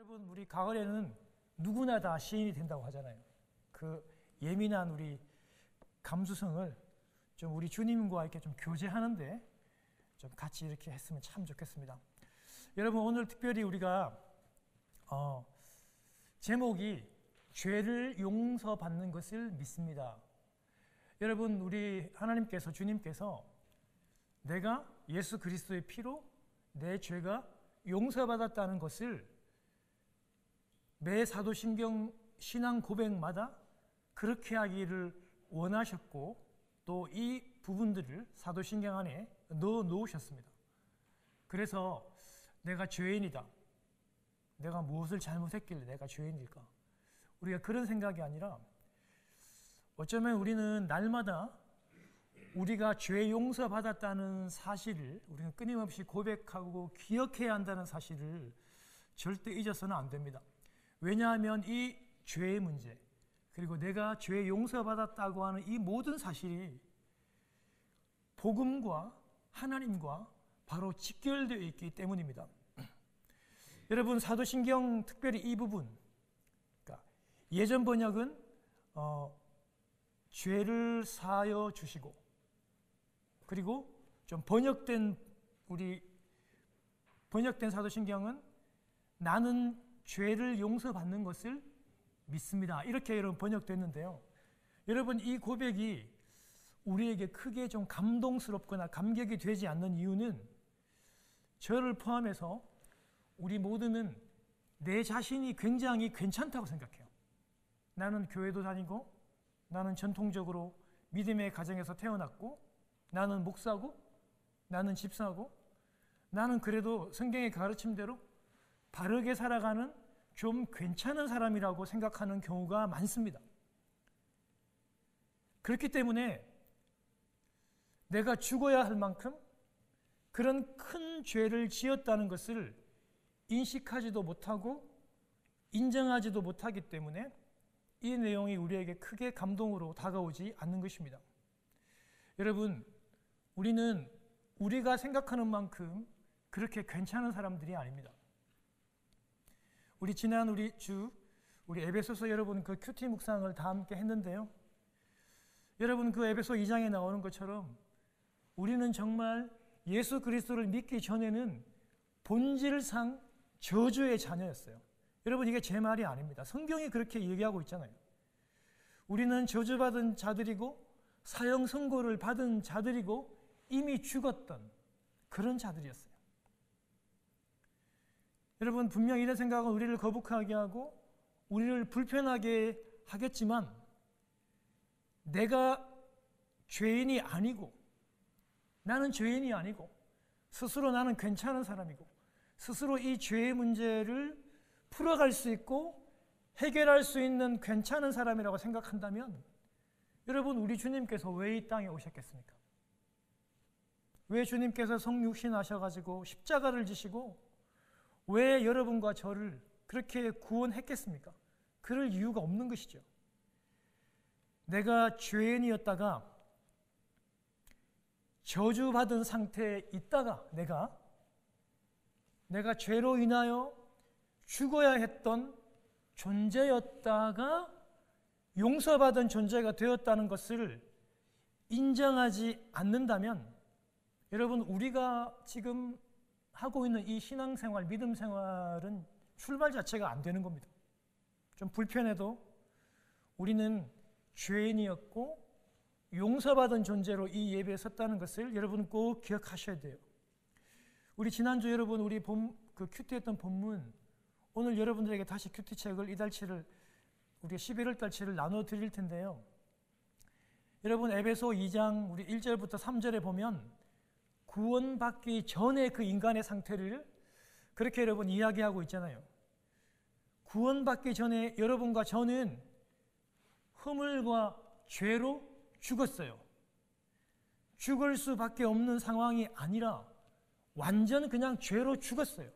여러분, 우리 가을에는 누구나 다 시인이 된다고 하잖아요. 그 예민한 우리 감수성을 좀 우리 주님과 이렇게 좀 교제하는데 좀 같이 이렇게 했으면 참 좋겠습니다. 여러분, 오늘 특별히 우리가 제목이 죄를 용서받는 것을 믿습니다. 여러분, 우리 하나님께서, 주님께서 내가 예수 그리스도의 피로 내 죄가 용서받았다는 것을 매 사도신경 신앙 고백마다 그렇게 하기를 원하셨고, 또 이 부분들을 사도신경 안에 넣어 놓으셨습니다. 그래서 내가 죄인이다, 내가 무엇을 잘못했길래 내가 죄인일까, 우리가 그런 생각이 아니라 어쩌면 우리는 날마다 우리가 죄 용서받았다는 사실을 우리는 끊임없이 고백하고 기억해야 한다는 사실을 절대 잊어서는 안 됩니다. 왜냐하면 이 죄의 문제, 그리고 내가 죄 용서받았다고 하는 이 모든 사실이 복음과 하나님과 바로 직결되어 있기 때문입니다. 여러분, 사도신경 특별히 이 부분, 그러니까 예전 번역은 죄를 사하여 주시고, 그리고 좀 번역된 사도신경은 나는 죄를 용서받는 것을 믿습니다, 이렇게 여러분 번역됐는데요. 여러분, 이 고백이 우리에게 크게 좀 감동스럽거나 감격이 되지 않는 이유는 저를 포함해서 우리 모두는 내 자신이 굉장히 괜찮다고 생각해요. 나는 교회도 다니고, 나는 전통적으로 믿음의 가정에서 태어났고, 나는 목사고, 나는 집사고, 나는 그래도 성경의 가르침대로 바르게 살아가는 좀 괜찮은 사람이라고 생각하는 경우가 많습니다. 그렇기 때문에 내가 죽어야 할 만큼 그런 큰 죄를 지었다는 것을 인식하지도 못하고 인정하지도 못하기 때문에 이 내용이 우리에게 크게 감동으로 다가오지 않는 것입니다. 여러분, 우리는 우리가 생각하는 만큼 그렇게 괜찮은 사람들이 아닙니다. 우리 지난 우리 에베소서 여러분 그 큐티 묵상을 다 함께 했는데요. 여러분, 그 에베소 2장에 나오는 것처럼 우리는 정말 예수 그리스도를 믿기 전에는 본질상 저주의 자녀였어요. 여러분, 이게 제 말이 아닙니다. 성경이 그렇게 얘기하고 있잖아요. 우리는 저주받은 자들이고 사형 선고를 받은 자들이고 이미 죽었던 그런 자들이었어요. 여러분, 분명 이런 생각은 우리를 거북하게 하고 우리를 불편하게 하겠지만, 내가 죄인이 아니고, 나는 죄인이 아니고 스스로 나는 괜찮은 사람이고 스스로 이 죄의 문제를 풀어갈 수 있고 해결할 수 있는 괜찮은 사람이라고 생각한다면, 여러분, 우리 주님께서 왜 이 땅에 오셨겠습니까? 왜 주님께서 성육신 하셔가지고 십자가를 지시고 왜 여러분과 저를 그렇게 구원했겠습니까? 그럴 이유가 없는 것이죠. 내가 죄인이었다가 저주받은 상태에 있다가 내가 죄로 인하여 죽어야 했던 존재였다가 용서받은 존재가 되었다는 것을 인정하지 않는다면, 여러분, 우리가 지금 하고 있는 이 신앙생활, 믿음 생활은 출발 자체가 안 되는 겁니다. 좀 불편해도 우리는 죄인이었고 용서받은 존재로 이 예배에 섰다는 것을 여러분 꼭 기억하셔야 돼요. 우리 지난주 여러분 우리 그 큐티했던 본문, 오늘 여러분들에게 다시 큐티책을 이 달치를 우리가 11월 달치를 나눠 드릴 텐데요. 여러분, 에베소 2장 우리 1절부터 3절에 보면 구원받기 전에 그 인간의 상태를 그렇게 여러분 이야기하고 있잖아요. 구원받기 전에 여러분과 저는 허물과 죄로 죽었어요. 죽을 수밖에 없는 상황이 아니라 완전 그냥 죄로 죽었어요.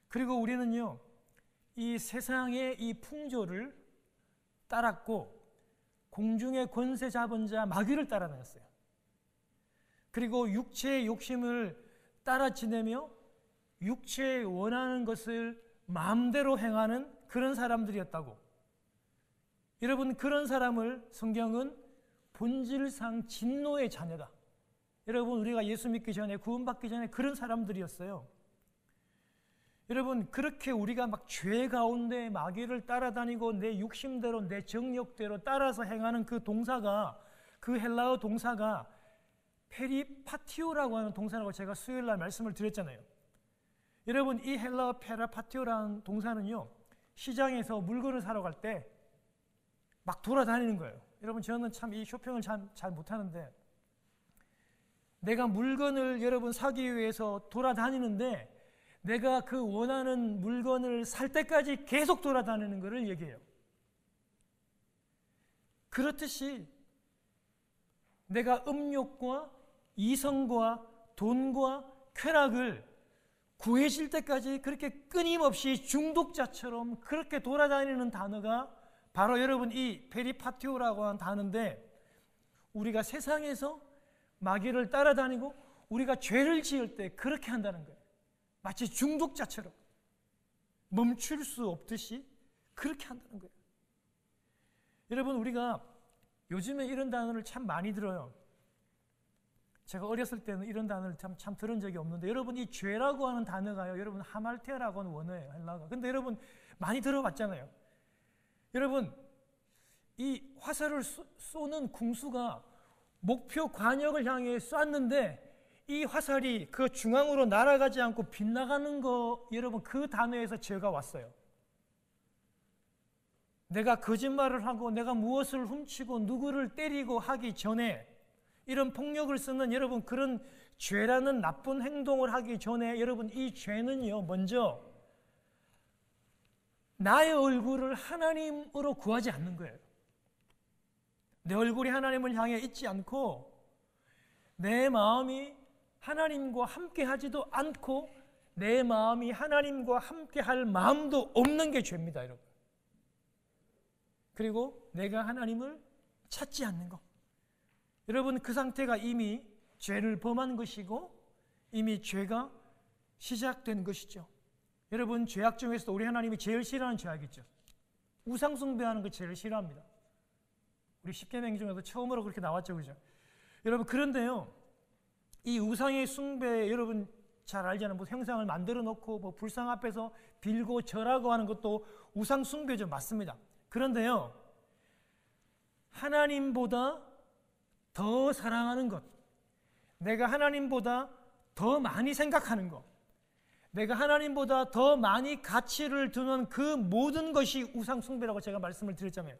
그리고 우리는요, 이 세상의 이 풍조를 따랐고 공중의 권세 잡은 자 마귀를 따라 다녔어요. 그리고 육체의 욕심을 따라 지내며 육체의 원하는 것을 마음대로 행하는 그런 사람들이었다고. 여러분, 그런 사람을 성경은 본질상 진노의 자녀다. 여러분, 우리가 예수 믿기 전에, 구원받기 전에 그런 사람들이었어요. 여러분, 그렇게 우리가 막 죄 가운데 마귀를 따라다니고 내 욕심대로, 내 정욕대로 따라서 행하는 그 동사가, 그 헬라어 동사가 페리파티오라고 하는 동사라고 제가 수요일 날 말씀을 드렸잖아요. 여러분, 이 헬라어 페라파티오라는 동사는요, 시장에서 물건을 사러 갈 때 막 돌아다니는 거예요. 여러분, 저는 참 이 쇼핑을 잘 못하는데, 내가 물건을 여러분 사기 위해서 돌아다니는데, 내가 그 원하는 물건을 살 때까지 계속 돌아다니는 것을 얘기해요. 그렇듯이 내가 음욕과 이성과 돈과 쾌락을 구해질 때까지 그렇게 끊임없이 중독자처럼 그렇게 돌아다니는 단어가 바로 여러분 이 페리파티오라고 하는 단어인데, 우리가 세상에서 마귀를 따라다니고 우리가 죄를 지을 때 그렇게 한다는 거예요. 마치 중독자처럼 멈출 수 없듯이 그렇게 한다는 거예요. 여러분, 우리가 요즘에 이런 단어를 참 많이 들어요. 제가 어렸을 때는 이런 단어를 참 들은 적이 없는데, 여러분, 이 죄라고 하는 단어가요, 여러분 하말테라고 하는 원어예요, 헬라어가. 근데 여러분 많이 들어봤잖아요. 여러분, 이 화살을 쏘는 궁수가 목표 관역을 향해 쐈는데 이 화살이 그 중앙으로 날아가지 않고 빗나가는 거, 여러분 그 단어에서 죄가 왔어요. 내가 거짓말을 하고 내가 무엇을 훔치고 누구를 때리고 하기 전에, 이런 폭력을 쓰는 여러분 그런 죄라는 나쁜 행동을 하기 전에, 여러분 이 죄는요, 먼저 나의 얼굴을 하나님으로 구하지 않는 거예요. 내 얼굴이 하나님을 향해 있지 않고 내 마음이 하나님과 함께 하지도 않고 내 마음이 하나님과 함께 할 마음도 없는 게 죄입니다, 여러분. 그리고 내가 하나님을 찾지 않는 것. 여러분, 그 상태가 이미 죄를 범한 것이고 이미 죄가 시작된 것이죠. 여러분, 죄악 중에서도 우리 하나님이 제일 싫어하는 죄악이죠. 우상 숭배하는 거 제일 싫어합니다. 우리 십계명 중에도 처음으로 그렇게 나왔죠, 그죠? 여러분, 그런데요, 이 우상의 숭배, 여러분 잘 알잖아요. 뭐 형상을 만들어 놓고 뭐 불상 앞에서 빌고 절하고 하는 것도 우상 숭배죠, 맞습니다. 그런데요, 하나님보다 더 사랑하는 것, 내가 하나님보다 더 많이 생각하는 것, 내가 하나님보다 더 많이 가치를 두는 그 모든 것이 우상 숭배라고 제가 말씀을 드렸잖아요.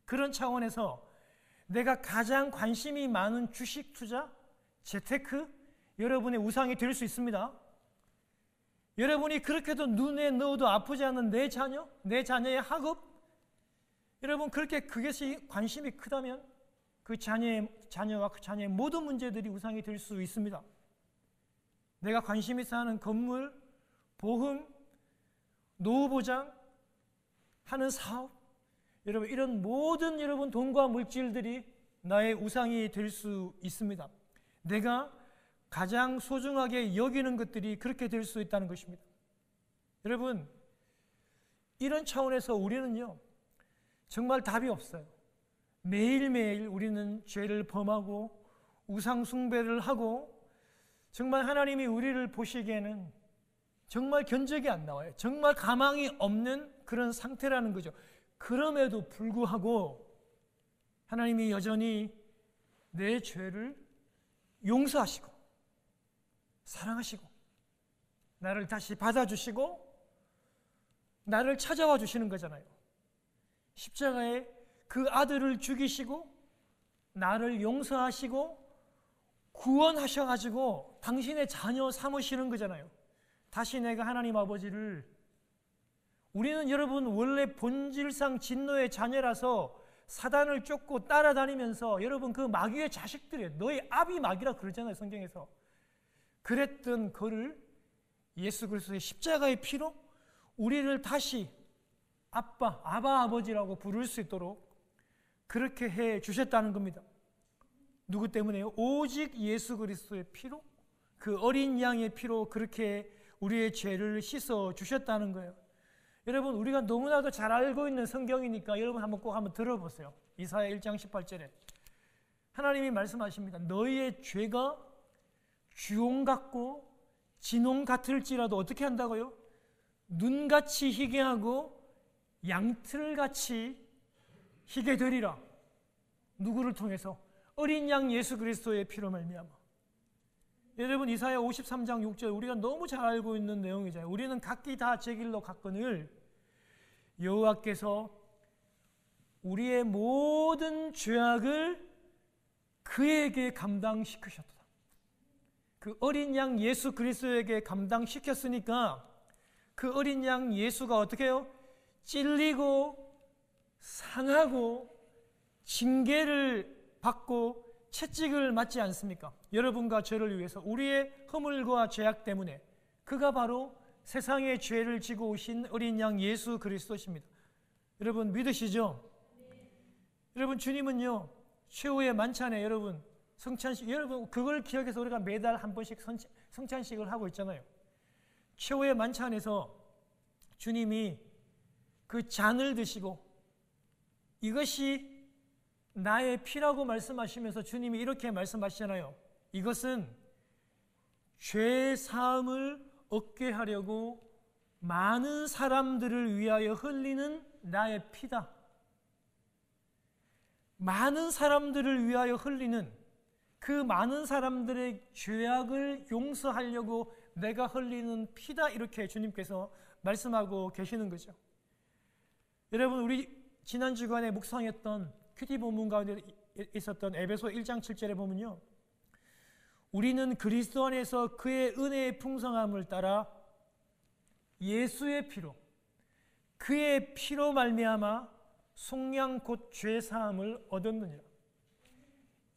그런 차원에서 내가 가장 관심이 많은 주식 투자, 재테크, 여러분의 우상이 될 수 있습니다. 여러분이 그렇게도 눈에 넣어도 아프지 않는 내 자녀, 내 자녀의 학업, 여러분 그렇게 그것이 관심이 크다면 그 자녀와 그 자녀의 모든 문제들이 우상이 될 수 있습니다. 내가 관심 있어 하는 건물, 보험, 노후보장, 하는 사업, 여러분 이런 모든 여러분 돈과 물질들이 나의 우상이 될 수 있습니다. 내가 가장 소중하게 여기는 것들이 그렇게 될 수 있다는 것입니다. 여러분, 이런 차원에서 우리는요, 정말 답이 없어요. 매일매일 우리는 죄를 범하고 우상 숭배를 하고 정말 하나님이 우리를 보시기에는 정말 견적이 안 나와요. 정말 가망이 없는 그런 상태라는 거죠. 그럼에도 불구하고 하나님이 여전히 내 죄를 용서하시고 사랑하시고 나를 다시 받아주시고 나를 찾아와 주시는 거잖아요. 십자가에 그 아들을 죽이시고 나를 용서하시고 구원하셔가지고 당신의 자녀 삼으시는 거잖아요. 다시 내가 하나님 아버지를, 우리는 여러분 원래 본질상 진노의 자녀라서 사단을 쫓고 따라다니면서 여러분 그 마귀의 자식들이에요. 너희 아비 마귀라 그러잖아요, 성경에서. 그랬던 그를 예수 그리스도의 십자가의 피로 우리를 다시 아빠, 아바 아버지라고 부를 수 있도록 그렇게 해 주셨다는 겁니다. 누구 때문에요? 오직 예수 그리스도의 피로, 그 어린 양의 피로 그렇게 우리의 죄를 씻어 주셨다는 거예요. 여러분, 우리가 너무나도 잘 알고 있는 성경이니까 여러분 꼭 한번 들어보세요. 이사야 1장 18절에 하나님이 말씀하십니다. 너희의 죄가 주홍 같고 진홍 같을지라도 어떻게 한다고요? 눈같이 희게 하고 양털같이 희게 되리라. 누구를 통해서? 어린 양 예수 그리스도의 피로 말미암아. 여러분, 이사야 53장 6절 우리가 너무 잘 알고 있는 내용이잖아요. 우리는 각기 다 제 길로 갔거늘 여호와께서 우리의 모든 죄악을 그에게 감당시키셨다. 그 어린 양 예수 그리스도에게 감당시켰으니까 그 어린 양 예수가 어떻게 해요? 찔리고 상하고 징계를 받고 채찍을 맞지 않습니까? 여러분과 저를 위해서 우리의 허물과 죄악 때문에 그가 바로 세상의 죄를 지고 오신 어린 양 예수 그리스도십니다. 여러분 믿으시죠? 여러분 주님은요 최후의 만찬에 여러분 성찬식, 여러분 그걸 기억해서 우리가 매달 한 번씩 성찬식을 하고 있잖아요. 최후의 만찬에서 주님이 그 잔을 드시고 이것이 나의 피라고 말씀하시면서 주님이 이렇게 말씀하시잖아요. 이것은 죄 사함을 얻게 하려고 많은 사람들을 위하여 흘리는 나의 피다. 많은 사람들을 위하여 흘리는 그 많은 사람들의 죄악을 용서하려고 내가 흘리는 피다. 이렇게 주님께서 말씀하고 계시는 거죠. 여러분 우리 지난 주간에 묵상했던 큐티 본문 가운데 있었던 에베소 1장 7절에 보면요. 우리는 그리스도 안에서 그의 은혜의 풍성함을 따라 예수의 피로 그의 피로 말미암아 속량 곧 죄사함을 얻었느니라.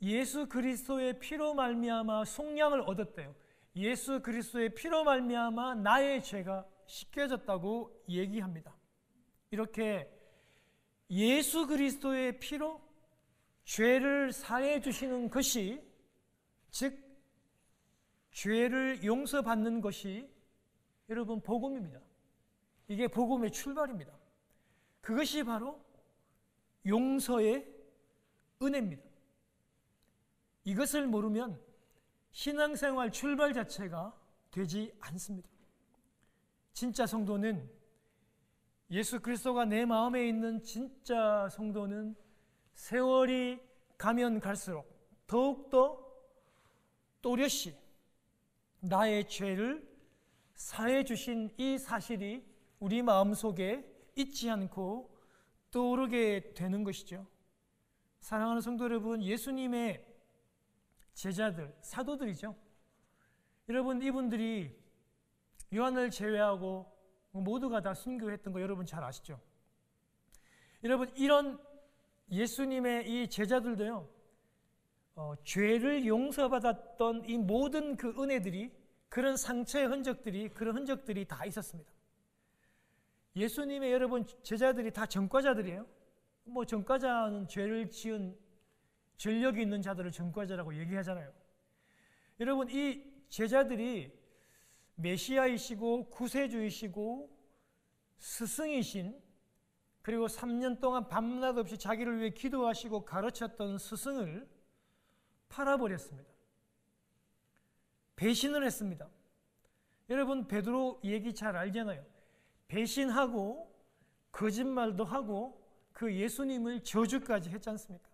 예수 그리스도의 피로 말미암아 속량을 얻었대요. 예수 그리스도의 피로 말미암아 나의 죄가 씻겨졌다고 얘기합니다. 이렇게 예수 그리스도의 피로 죄를 사해 주시는 것이, 즉 죄를 용서받는 것이 여러분 복음입니다. 이게 복음의 출발입니다. 그것이 바로 용서의 은혜입니다. 이것을 모르면 신앙생활 출발 자체가 되지 않습니다. 진짜 성도는, 예수 그리스도가 내 마음에 있는 진짜 성도는 세월이 가면 갈수록 더욱더 또렷이 나의 죄를 사해 주신 이 사실이 우리 마음속에 잊지 않고 떠오르게 되는 것이죠. 사랑하는 성도 여러분, 예수님의 제자들, 사도들이죠. 여러분 이분들이 요한을 제외하고 모두가 다 순교했던 거 여러분 잘 아시죠? 여러분 이런 예수님의 이 제자들도요, 죄를 용서받았던 이 모든 그 은혜들이, 그런 상처의 흔적들이, 그런 흔적들이 다 있었습니다. 예수님의 여러분 제자들이 다 전과자들이에요. 전과자는 죄를 지은 전력이 있는 자들을 전과자라고 얘기하잖아요. 여러분 이 제자들이 메시아이시고 구세주이시고 스승이신, 그리고 3년 동안 밤낮 없이 자기를 위해 기도하시고 가르쳤던 스승을 팔아버렸습니다. 배신을 했습니다. 여러분 베드로 얘기 잘 알잖아요. 배신하고 거짓말도 하고 그 예수님을 저주까지 했지 않습니까?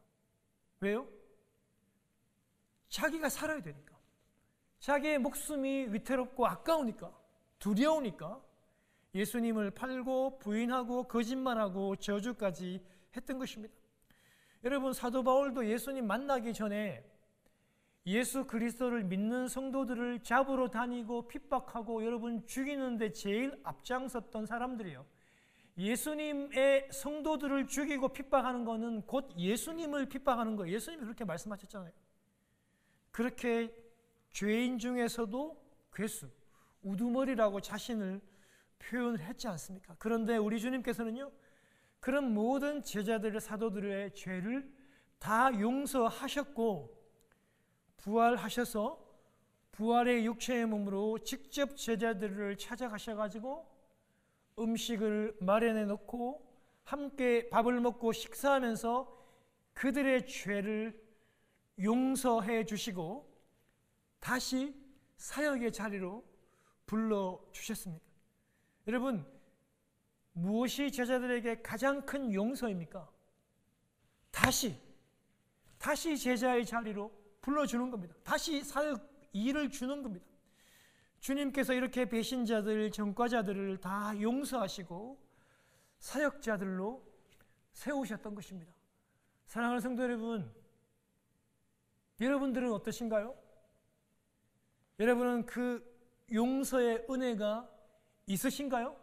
왜요? 자기가 살아야 되니까. 자기의 목숨이 위태롭고 아까우니까, 두려우니까 예수님을 팔고 부인하고 거짓말하고 저주까지 했던 것입니다. 여러분 사도 바울도 예수님 만나기 전에 예수 그리스도를 믿는 성도들을 잡으러 다니고 핍박하고 여러분 죽이는데 제일 앞장섰던 사람들이에요. 예수님의 성도들을 죽이고 핍박하는 것은 곧 예수님을 핍박하는 거예요. 예수님이 그렇게 말씀하셨잖아요. 그렇게 죄인 중에서도 괴수, 우두머리라고 자신을 표현을 했지 않습니까? 그런데 우리 주님께서는요, 그런 모든 제자들의, 사도들의 죄를 다 용서하셨고 부활하셔서 부활의 육체의 몸으로 직접 제자들을 찾아가셔가지고 음식을 마련해 놓고 함께 밥을 먹고 식사하면서 그들의 죄를 용서해 주시고 다시 사역의 자리로 불러주셨습니다. 여러분, 무엇이 제자들에게 가장 큰 용서입니까? 다시 제자의 자리로 불러주는 겁니다. 다시 사역 일을 주는 겁니다. 주님께서 이렇게 배신자들, 전과자들을 다 용서하시고 사역자들로 세우셨던 것입니다. 사랑하는 성도 여러분, 여러분들은 어떠신가요? 여러분은 그 용서의 은혜가 있으신가요?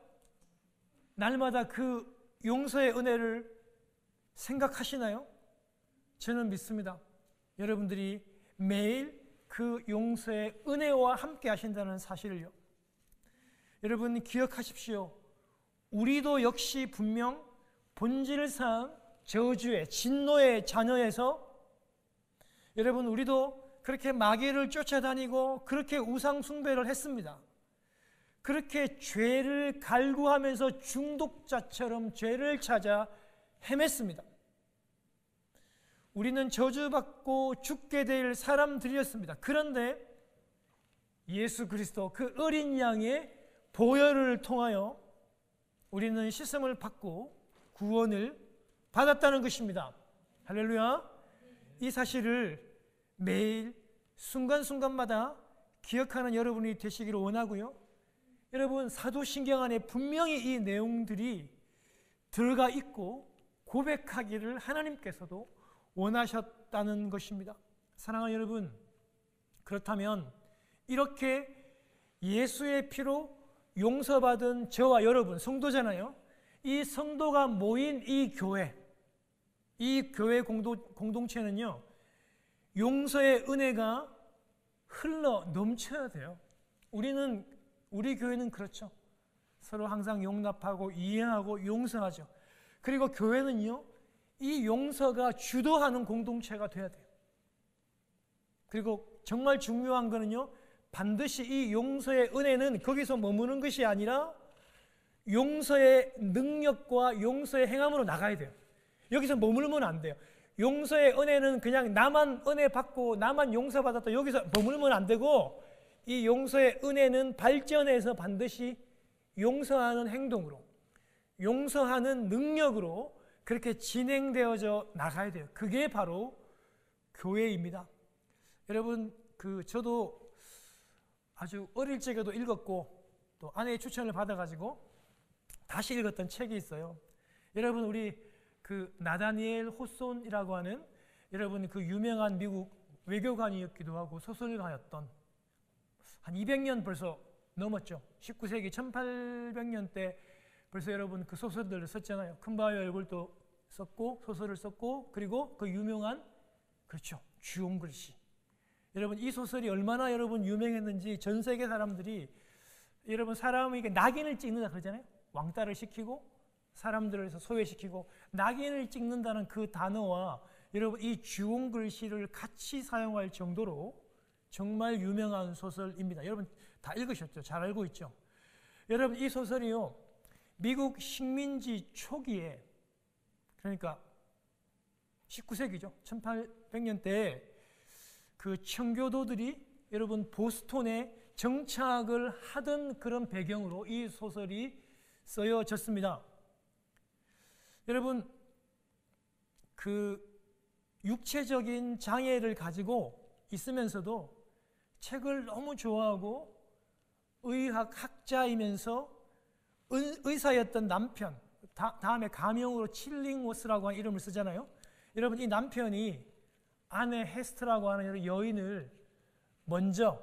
날마다 그 용서의 은혜를 생각하시나요? 저는 믿습니다. 여러분들이 매일 그 용서의 은혜와 함께 하신다는 사실을요. 여러분 기억하십시오. 우리도 역시 분명 본질상 저주의 진노의 자녀에서 여러분 우리도 그렇게 마귀를 쫓아다니고 그렇게 우상 숭배를 했습니다. 그렇게 죄를 갈구하면서 중독자처럼 죄를 찾아 헤맸습니다. 우리는 저주받고 죽게 될 사람들이었습니다. 그런데 예수 그리스도 그 어린 양의 보혈을 통하여 우리는 씻음을 받고 구원을 받았다는 것입니다. 할렐루야. 이 사실을 매일 순간순간마다 기억하는 여러분이 되시기를 원하고요. 여러분 사도신경 안에 분명히 이 내용들이 들어가 있고 고백하기를 하나님께서도 원하셨다는 것입니다. 사랑하는 여러분, 그렇다면 이렇게 예수의 피로 용서받은 저와 여러분 성도잖아요. 이 성도가 모인 이 교회 공동체는요, 용서의 은혜가 흘러 넘쳐야 돼요. 우리 교회는 그렇죠. 서로 항상 용납하고 이해하고 용서하죠. 그리고 교회는요, 이 용서가 주도하는 공동체가 돼야 돼요. 그리고 정말 중요한 거는요, 반드시 이 용서의 은혜는 거기서 머무는 것이 아니라 용서의 능력과 용서의 행함으로 나가야 돼요. 여기서 머물면 안 돼요. 용서의 은혜는 그냥 나만 은혜 받고 나만 용서받았다 여기서 머물면 안 되고, 이 용서의 은혜는 발전해서 반드시 용서하는 행동으로, 용서하는 능력으로 그렇게 진행되어져 나가야 돼요. 그게 바로 교회입니다. 여러분, 저도 아주 어릴 적에도 읽었고 또 아내의 추천을 받아가지고 다시 읽었던 책이 있어요. 여러분, 우리 나다니엘 호손이라고 하는 여러분 그 유명한 미국 외교관이었기도 하고 소설가였던, 한 200년 벌써 넘었죠. 19세기 1800년 때 벌써 여러분 그 소설들을 썼잖아요. 큰바위의 얼굴도 썼고 소설을 썼고, 그리고 그 유명한, 그렇죠, 주홍글씨. 여러분 이 소설이 얼마나 여러분 유명했는지 전 세계 사람들이, 여러분 사람에게 낙인을 찍는다 그러잖아요. 왕따를 시키고 사람들을 소외시키고 낙인을 찍는다는 그 단어와 여러분 이 주홍글씨를 같이 사용할 정도로 정말 유명한 소설입니다. 여러분 다 읽으셨죠? 잘 알고 있죠? 여러분 이 소설이요, 미국 식민지 초기에, 그러니까 19세기죠. 1800년대에 그 청교도들이 여러분 보스톤에 정착을 하던 그런 배경으로 이 소설이 쓰여졌습니다. 여러분 그 육체적인 장애를 가지고 있으면서도 책을 너무 좋아하고 의학 학자이면서 의사였던 남편, 다음에 가명으로 칠링워스라고 하는 이름을 쓰잖아요. 여러분 이 남편이 아내 헤스트라고 하는 여인을 먼저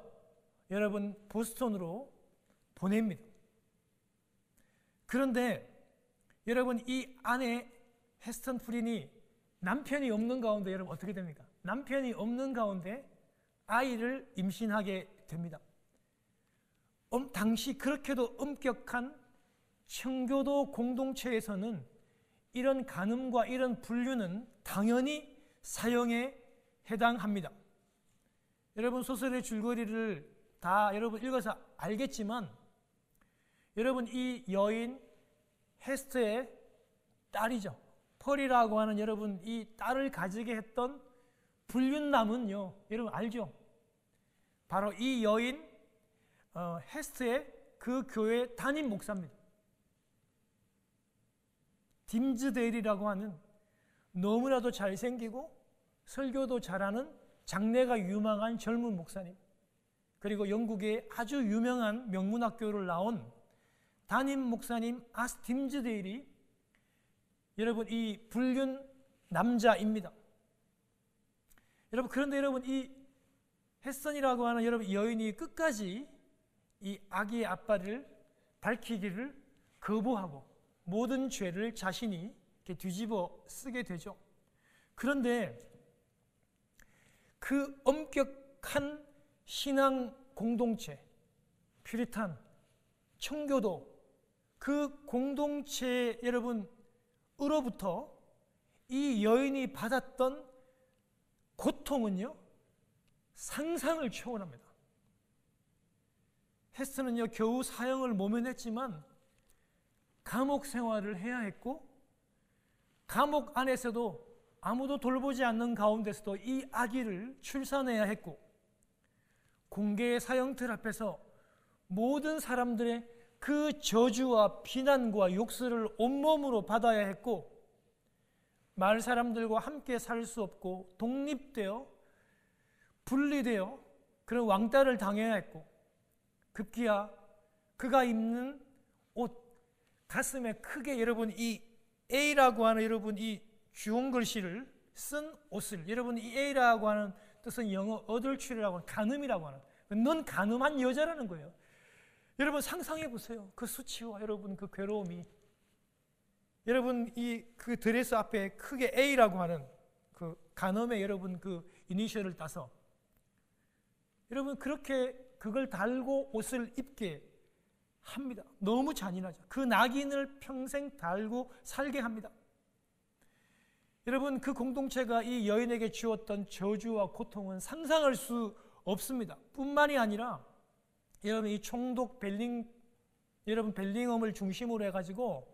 여러분 보스턴으로 보냅니다. 그런데 여러분 이 아내 헤스턴 프린이 남편이 없는 가운데 여러분 어떻게 됩니까? 남편이 없는 가운데 아이를 임신하게 됩니다. 당시 그렇게도 엄격한 청교도 공동체에서는 이런 간음과 이런 분류는 당연히 사형에 해당합니다. 여러분 소설의 줄거리를 다 여러분 읽어서 알겠지만 여러분 이 여인 헤스터의 딸이죠. 펄이라고 하는 여러분 이 딸을 가지게 했던 불륜남은요, 여러분 알죠? 바로 이 여인 헤스터의 그 교회 담임 목사입니다. 딤즈데일이라고 하는 너무나도 잘생기고 설교도 잘하는 장래가 유망한 젊은 목사님, 그리고 영국의 아주 유명한 명문학교를 나온 담임 목사님 딤즈데일이 여러분 이 불륜 남자입니다. 여러분 그런데 여러분 이 햇선이라고 하는 여러분 여인이 끝까지 이 아기의 아빠를 밝히기를 거부하고 모든 죄를 자신이 이렇게 뒤집어 쓰게 되죠. 그런데 그 엄격한 신앙 공동체, 퓨리탄, 청교도, 그 공동체 여러분으로부터 이 여인이 받았던 고통은요, 상상을 초월합니다. 헤스는요, 겨우 사형을 모면했지만 감옥 생활을 해야 했고, 감옥 안에서도 아무도 돌보지 않는 가운데서도 이 아기를 출산해야 했고, 공개의 사형틀 앞에서 모든 사람들의 그 저주와 비난과 욕설을 온몸으로 받아야 했고, 마을 사람들과 함께 살 수 없고 독립되어 분리되어 그런 왕따를 당해야 했고, 급기야 그가 입는 옷, 가슴에 크게 여러분 이 A라고 하는 여러분 이 주홍 글씨를 쓴 옷을, 여러분 이 A라고 하는 뜻은 영어 어덜츄리라고 하는 간음이라고 하는, 넌 간음한 여자라는 거예요. 여러분 상상해 보세요. 그 수치와 여러분 그 괴로움이, 여러분 이 그 드레스 앞에 크게 A라고 하는 그 간음의 여러분 그 이니셜을 따서 여러분 그렇게 그걸 달고 옷을 입게 합니다. 너무 잔인하죠. 그 낙인을 평생 달고 살게 합니다. 여러분 그 공동체가 이 여인에게 주었던 저주와 고통은 상상할 수 없습니다. 뿐만이 아니라 여러분 이 총독 벨링엄을 중심으로 해가지고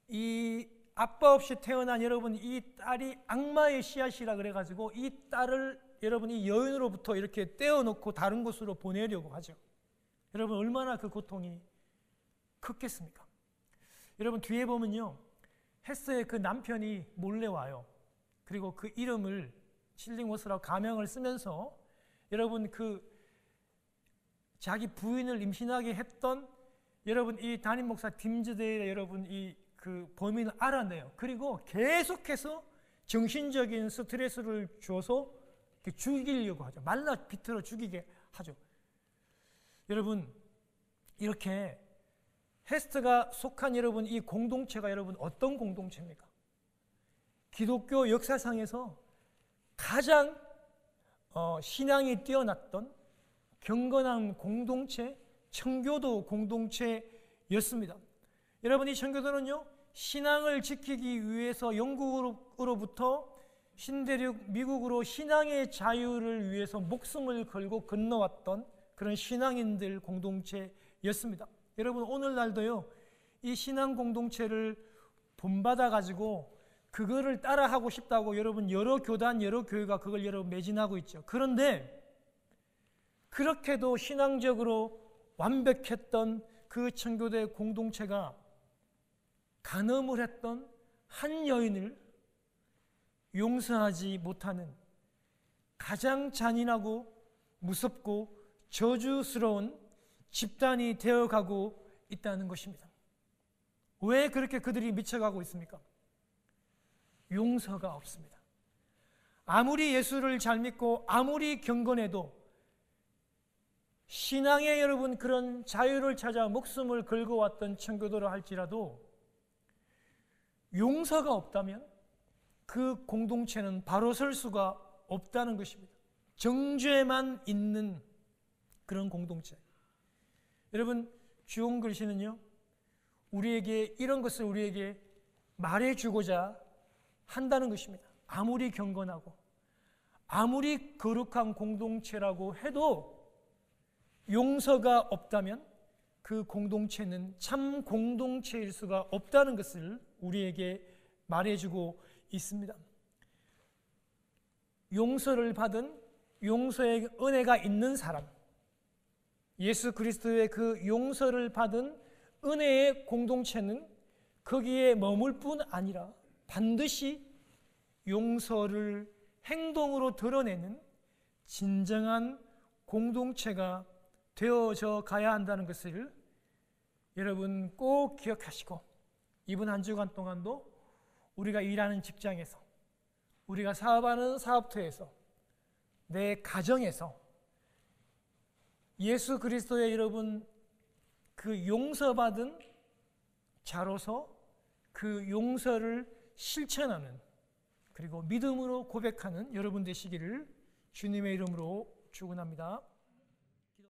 이 아빠 없이 태어난 여러분 이 딸이 악마의 씨앗이라 그래가지고 이 딸을 여러분 이 여인으로부터 이렇게 떼어놓고 다른 곳으로 보내려고 하죠. 여러분 얼마나 그 고통이 컸겠습니까? 여러분 뒤에 보면요, 헤스의 그 남편이 몰래 와요. 그리고 그 이름을 칠링워스라고 가명을 쓰면서 여러분 그 자기 부인을 임신하게 했던 여러분 이 담임 목사 딤즈데일의 여러분 이 그 범인을 알아내요. 그리고 계속해서 정신적인 스트레스를 줘서 죽이려고 하죠. 말라 비틀어 죽이게 하죠. 여러분 이렇게 헤스터가 속한 여러분 이 공동체가 여러분 어떤 공동체입니까? 기독교 역사상에서 가장 신앙이 뛰어났던 경건한 공동체, 청교도 공동체였습니다. 여러분 이 청교도는요, 신앙을 지키기 위해서 영국으로부터 신대륙 미국으로 신앙의 자유를 위해서 목숨을 걸고 건너왔던 그런 신앙인들 공동체였습니다. 여러분 오늘날도요, 이 신앙 공동체를 본받아 가지고 그거를 따라하고 싶다고 여러분 여러 교단 여러 교회가 그걸 여러분 매진하고 있죠. 그런데 그렇게도 신앙적으로 완벽했던 그 청교도의 공동체가 간음을 했던 한 여인을 용서하지 못하는 가장 잔인하고 무섭고 저주스러운 집단이 되어가고 있다는 것입니다. 왜 그렇게 그들이 미쳐가고 있습니까? 용서가 없습니다. 아무리 예수를 잘 믿고 아무리 경건해도 신앙의 여러분 그런 자유를 찾아 목숨을 걸고 왔던 청교도라 할지라도 용서가 없다면 그 공동체는 바로 설 수가 없다는 것입니다. 정죄만 있는 그런 공동체. 여러분 주홍 글씨는요, 우리에게 이런 것을 우리에게 말해주고자 한다는 것입니다. 아무리 경건하고 아무리 거룩한 공동체라고 해도 용서가 없다면 그 공동체는 참 공동체일 수가 없다는 것을 우리에게 말해주고 있습니다. 용서를 받은 용서의 은혜가 있는 사람, 예수 그리스도의 그 용서를 받은 은혜의 공동체는 거기에 머물 뿐 아니라 반드시 용서를 행동으로 드러내는 진정한 공동체가 되어져 가야 한다는 것을 여러분 꼭 기억하시고, 이번 한 주간 동안도 우리가 일하는 직장에서, 우리가 사업하는 사업터에서, 내 가정에서 예수 그리스도의 여러분 그 용서받은 자로서 그 용서를 실천하는, 그리고 믿음으로 고백하는 여러분 되시기를 주님의 이름으로 축원합니다.